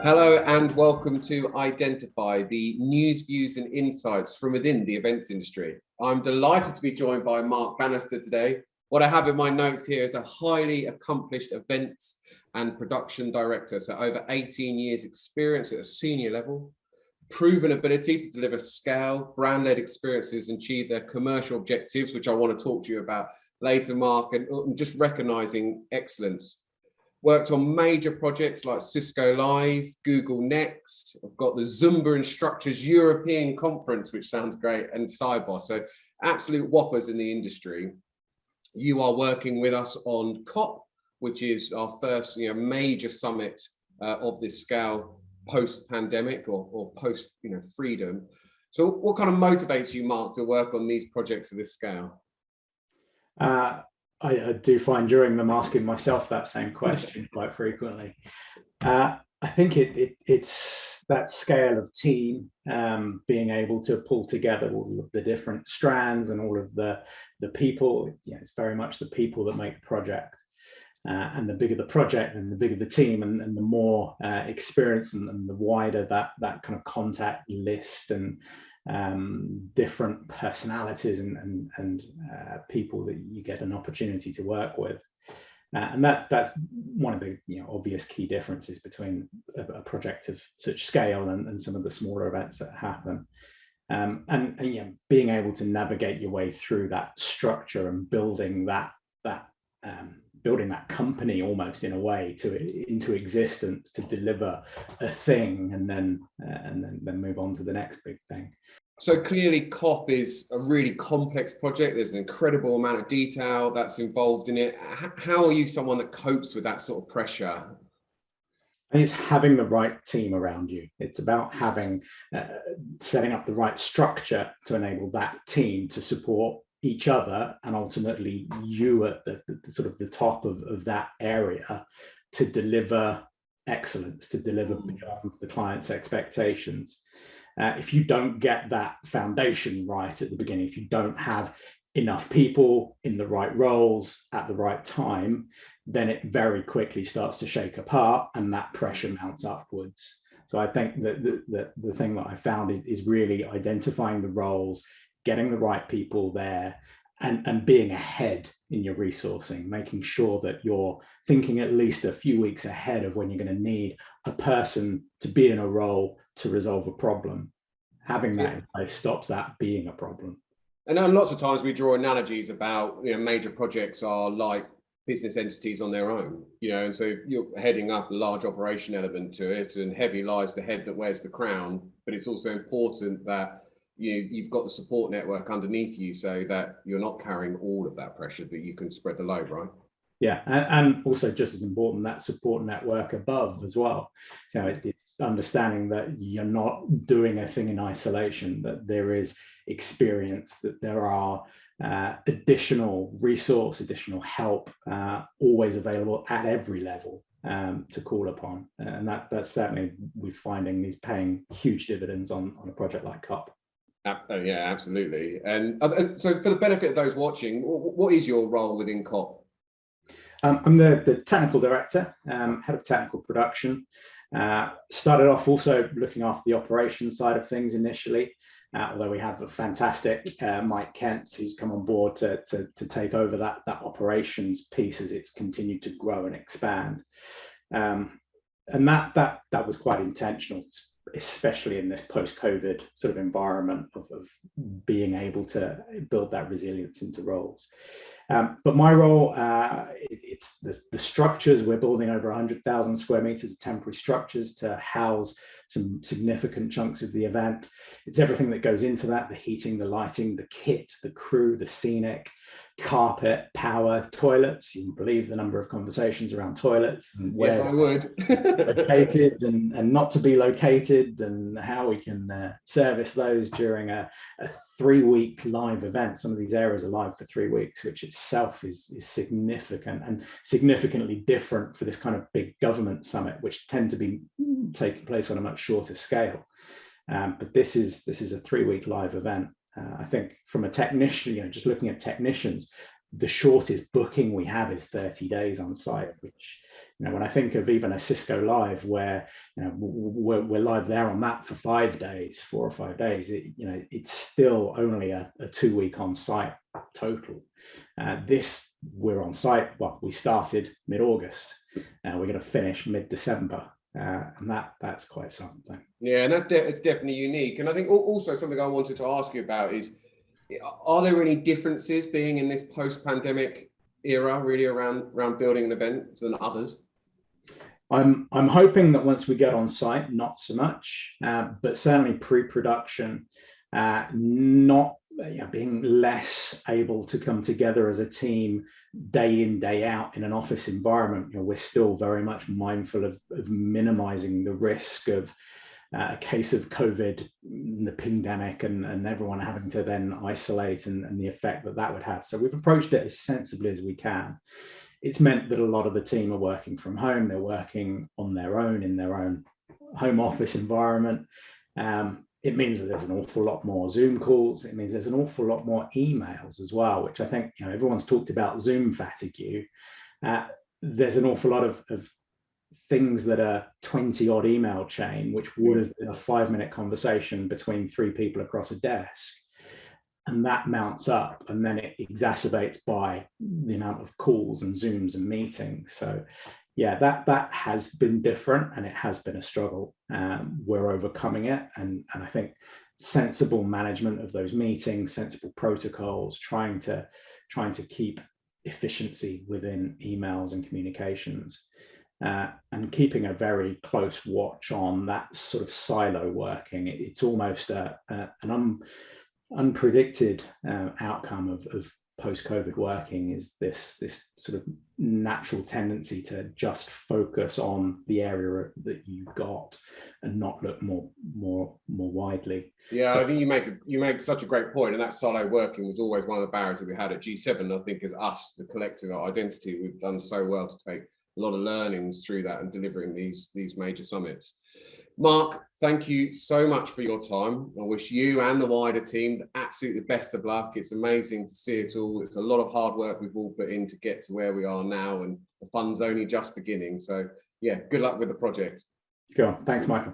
Hello and welcome to Identify, the news, views and insights from within the events industry. I'm delighted to be joined by Mark Bannister today. What I have in my notes here is a highly accomplished events and production director, so over 18 years experience at a senior level, proven ability to deliver scale, brand-led experiences and achieve their commercial objectives, which I want to talk to you about later, Mark, and just recognizing excellence. Worked on major projects like Cisco Live, Google Next. I've got the Zumba Instructors European Conference, which sounds great, and Cyber. So absolute whoppers in the industry. You are working with us on COP, which is our first major summit of this scale post-pandemic or post freedom. So what kind of motivates you, Mark, to work on these projects of this scale? I do find during them asking myself that same question quite frequently. I think it's that scale of team, being able to pull together all of the different strands and all of the people. It's very much the people that make the project. And the bigger the project and the bigger the team and the more experience and the wider that kind of contact list and different personalities and people that you get an opportunity to work with, and that's one of the obvious key differences between a project of such scale and some of the smaller events that happen. And being able to navigate your way through that structure and building that company almost in a way into existence to deliver a thing and then move on to the next big thing. So clearly COP is a really complex project. There's an incredible amount of detail that's involved in it. How are you someone that copes with that sort of pressure? And it's having the right team around you. It's about setting up the right structure to enable that team to support each other and ultimately you at the sort of the top of that area to deliver excellence, to deliver beyond the client's expectations. If you don't get that foundation right at the beginning, if you don't have enough people in the right roles at the right time, then it very quickly starts to shake apart and that pressure mounts upwards. So I think that the thing that I found is really identifying the roles, getting the right people there, and being ahead in your resourcing, making sure that you're thinking at least a few weeks ahead of when you're going to need a person to be in a role to resolve a problem. Having that in place stops that being a problem. And lots of times we draw analogies about major projects are like business entities on their own, and so you're heading up a large operation element to it, and heavy lies the head that wears the crown. But it's also important that you've got the support network underneath you so that you're not carrying all of that pressure, but you can spread the load, right? Yeah, and also just as important, that support network above as well. It's understanding that you're not doing a thing in isolation, that there is experience, that there are additional resource, additional help always available at every level to call upon. And that's certainly we're finding these paying huge dividends on a project like COP. Yeah, absolutely. And so for the benefit of those watching, what is your role within COP? I'm the technical director, head of technical production. Started off also looking after the operations side of things initially, although we have a fantastic Mike Kent who's come on board to take over that operations piece as it's continued to grow and expand. And that was quite intentional, especially in this post-COVID sort of environment of being able to build that resilience into roles. But my role, it's the structures. We're building over 100,000 square meters of temporary structures to house some significant chunks of the event. It's everything that goes into that: the heating, the lighting, the kit, the crew, the scenic, carpet, power, toilets. You wouldn't believe the number of conversations around toilets and where yes, I would. located and not to be located, and how we can service those during a 3-week live event. Some of these areas are live for 3 weeks, which itself is significant and significantly different for this kind of big government summit, which tend to be taking place on a much shorter scale. But this is a 3-week live event. I think from a technician, just looking at technicians, the shortest booking we have is 30 days on site, which When I think of even a Cisco Live, where we're live there on that for 5 days, 4 or 5 days, it's still only a 2-week on site total. This, we're on site. Well, we started mid-August, and we're going to finish mid-December, and that's quite something. Yeah, and it's definitely unique. And I think also something I wanted to ask you about is, are there any differences being in this post-pandemic era really around building an event than others? I'm hoping that once we get on site, not so much, but certainly pre-production, not being less able to come together as a team day in, day out in an office environment. We're still very much mindful of minimizing the risk of a case of COVID, the pandemic, and everyone having to then isolate and the effect that would have. So we've approached it as sensibly as we can. It's meant that a lot of the team are working from home. They're working on their own in their own home office environment. It means that there's an awful lot more Zoom calls. It means there's an awful lot more emails as well, which I think everyone's talked about Zoom fatigue. There's an awful lot of things that are 20-odd email chain, which would have been a 5-minute conversation between 3 people across a desk. And that mounts up, and then it exacerbates by the amount of calls and Zooms and meetings. So yeah, that has been different, and it has been a struggle. We're overcoming it, and I think sensible management of those meetings, sensible protocols, trying to keep efficiency within emails and communications, and keeping a very close watch on that sort of silo working. It's almost an unpredicted outcome of post-COVID working is this sort of natural tendency to just focus on the area that you've got and not look more widely. Yeah, so I think you make such a great point, and that silo working was always one of the barriers that we had at G7. I think as us, the collective identity, we've done so well to take a lot of learnings through that and delivering these major summits. Mark, thank you so much for your time. I wish you and the wider team the absolute best of luck. It's amazing to see it all. It's a lot of hard work we've all put in to get to where we are now, and the fun's only just beginning. So yeah, good luck with the project. Go on. Thanks, Michael.